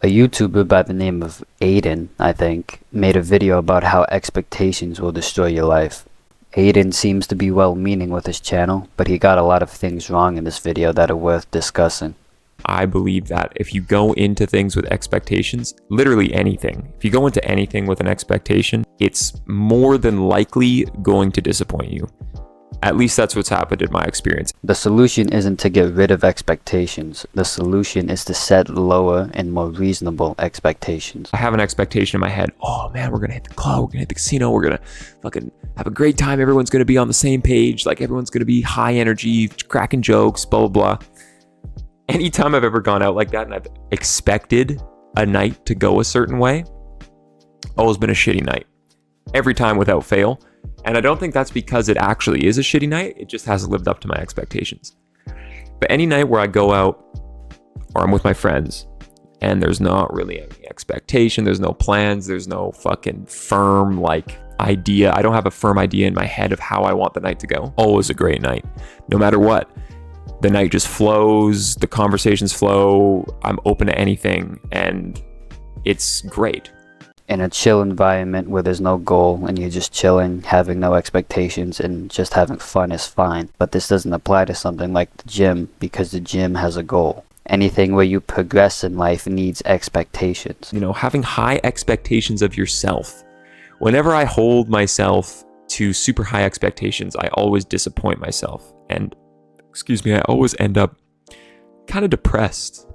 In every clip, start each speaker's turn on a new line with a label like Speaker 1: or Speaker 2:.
Speaker 1: A YouTuber by the name of Aiden, I think, made a video about how expectations will destroy your life. Aiden seems to be well-meaning with his channel, but he got a lot of things wrong in this video that are worth discussing.
Speaker 2: I believe that if you go into things with expectations, literally anything, if you go into anything with an expectation, it's more than likely going to disappoint you. At least that's what's happened in my experience.
Speaker 1: The solution isn't to get rid of expectations. The solution is to set lower and more reasonable expectations.
Speaker 2: I have an expectation in my head. Oh man, we're gonna hit the club, we're gonna hit the casino, we're gonna fucking have a great time. Everyone's gonna be on the same page. Like everyone's gonna be high energy, cracking jokes, blah, blah, blah. Anytime I've ever gone out like that and I've expected a night to go a certain way, always been a shitty night. Every time without fail. And I don't think that's because it actually is a shitty night. It just hasn't lived up to my expectations. But any night where I go out or I'm with my friends and there's not really any expectation, there's no plans, there's no fucking firm like idea. I don't have a firm idea in my head of how I want the night to go. Always a great night. No matter what. The night just flows, the conversations flow, I'm open to anything, and it's great.
Speaker 1: In a chill environment where there's no goal and you're just chilling, having no expectations and just having fun is fine. But this doesn't apply to something like the gym because the gym has a goal. Anything where you progress in life needs expectations.
Speaker 2: You know, having high expectations of yourself. Whenever I hold myself to super high expectations, I always disappoint myself. And, I always end up kind of depressed.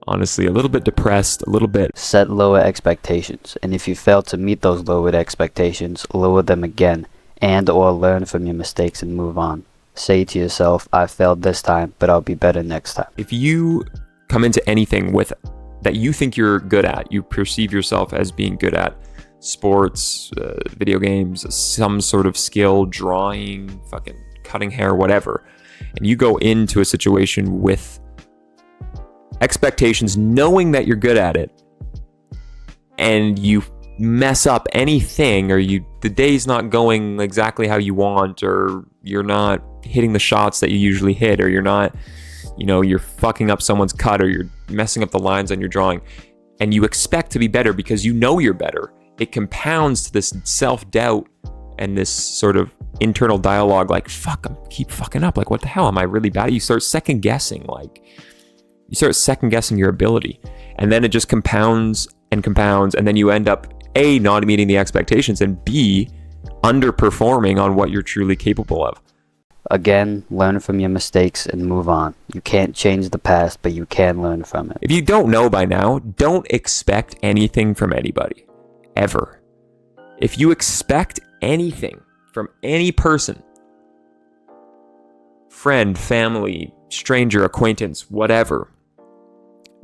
Speaker 2: Honestly, a little bit depressed, a little bit.
Speaker 1: Set lower expectations, and if you fail to meet those lowered expectations, lower them again, and or learn from your mistakes and move on. Say to yourself, I failed this time, but I'll be better next time.
Speaker 2: If you come into anything with that you think you're good at, you perceive yourself as being good at, sports, video games, some sort of skill, drawing, fucking cutting hair, whatever, and you go into a situation with expectations knowing that you're good at it and you mess up anything, or the day's not going exactly how you want, or you're not hitting the shots that you usually hit, or you're not, you're fucking up someone's cut, or you're messing up the lines on your drawing, and you expect to be better because you know you're better, it compounds to this self-doubt and this sort of internal dialogue like, fuck, I keep fucking up, like what the hell, am I really bad? You start second guessing, you start second guessing your ability, and then it just compounds and compounds, and then you end up A, not meeting the expectations, and B, underperforming on what you're truly capable of.
Speaker 1: Again, learn from your mistakes and move on. You can't change the past, but you can learn from it.
Speaker 2: If you don't know by now, don't expect anything from anybody, ever. If you expect anything from any person, friend, family, stranger, acquaintance, whatever,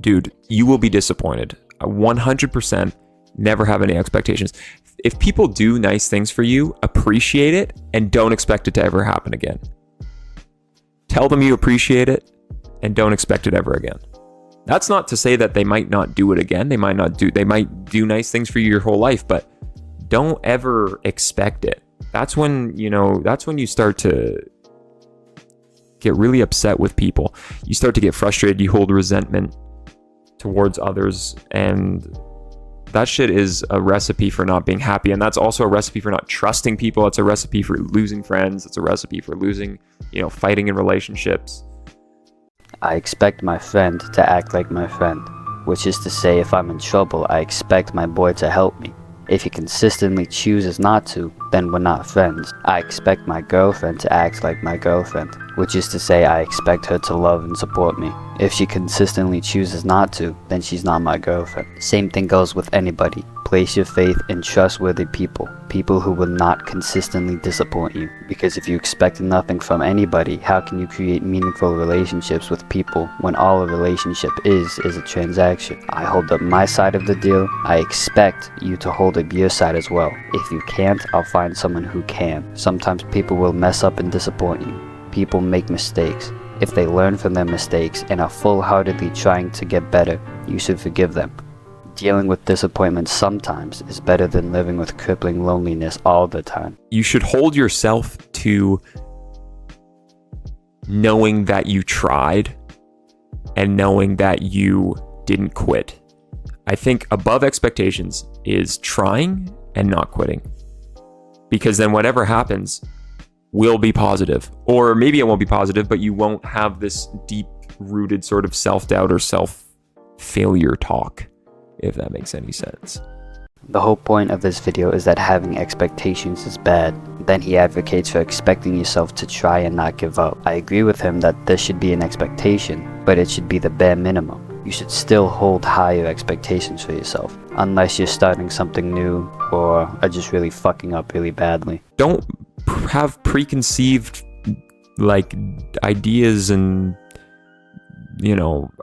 Speaker 2: dude, you will be disappointed. 100% never have any expectations. If people do nice things for you, appreciate it and don't expect it to ever happen again. Tell them you appreciate it and don't expect it ever again. That's not to say that they might not do it again. They might do nice things for you your whole life, but don't ever expect it. That's when you start to get really upset with people. You start to get frustrated. You hold resentment towards others, and that shit is a recipe for not being happy. And that's also a recipe for not trusting people. It's a recipe for losing friends. It's a recipe for losing, fighting in relationships.
Speaker 1: I expect my friend to act like my friend, which is to say, if I'm in trouble, I expect my boy to help me. If he consistently chooses not to, then we're not friends. I expect my girlfriend to act like my girlfriend, which is to say, I expect her to love and support me. If she consistently chooses not to, then she's not my girlfriend. Same thing goes with anybody. Place your faith in trustworthy people who will not consistently disappoint you. Because if you expect nothing from anybody, how can you create meaningful relationships with people when all a relationship is a transaction? I hold up my side of the deal. I expect you to hold up your side as well. If you can't, I'll find someone who can. Sometimes people will mess up and disappoint you. People make mistakes. If they learn from their mistakes and are full-heartedly trying to get better, you should forgive them. Dealing with disappointment sometimes is better than living with crippling loneliness all the time.
Speaker 2: You should hold yourself to knowing that you tried and knowing that you didn't quit. I think above expectations is trying and not quitting. Because then whatever happens will be positive. Or maybe it won't be positive, but you won't have this deep-rooted sort of self-doubt or self-failure talk, if that makes any sense.
Speaker 1: The whole point of this video is that having expectations is bad. Then he advocates for expecting yourself to try and not give up. I agree with him that this should be an expectation, but it should be the bare minimum. You should still hold higher expectations for yourself, unless you're starting something new or are just really fucking up really badly.
Speaker 2: Don't have preconceived like ideas and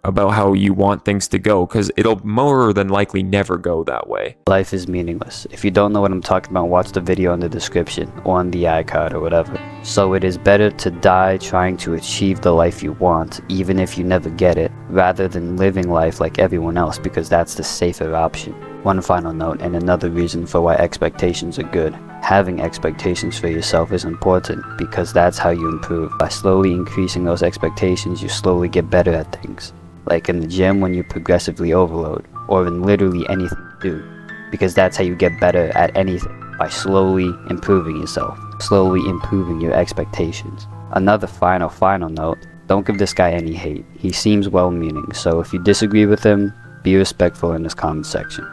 Speaker 2: about how you want things to go, because it'll more than likely never go that way.
Speaker 1: Life is meaningless. If you don't know what I'm talking about, watch the video in the description or on the iCard or whatever. So it is better to die trying to achieve the life you want, even if you never get it, rather than living life like everyone else, because that's the safer option. One final note, and another reason for why expectations are good. Having expectations for yourself is important, because that's how you improve. By slowly increasing those expectations, you slowly get better at things. Like in the gym when you progressively overload, or in literally anything you do. Because that's how you get better at anything, by slowly improving yourself. Slowly improving your expectations. Another final note, don't give this guy any hate. He seems well-meaning, so if you disagree with him, be respectful in this comment section.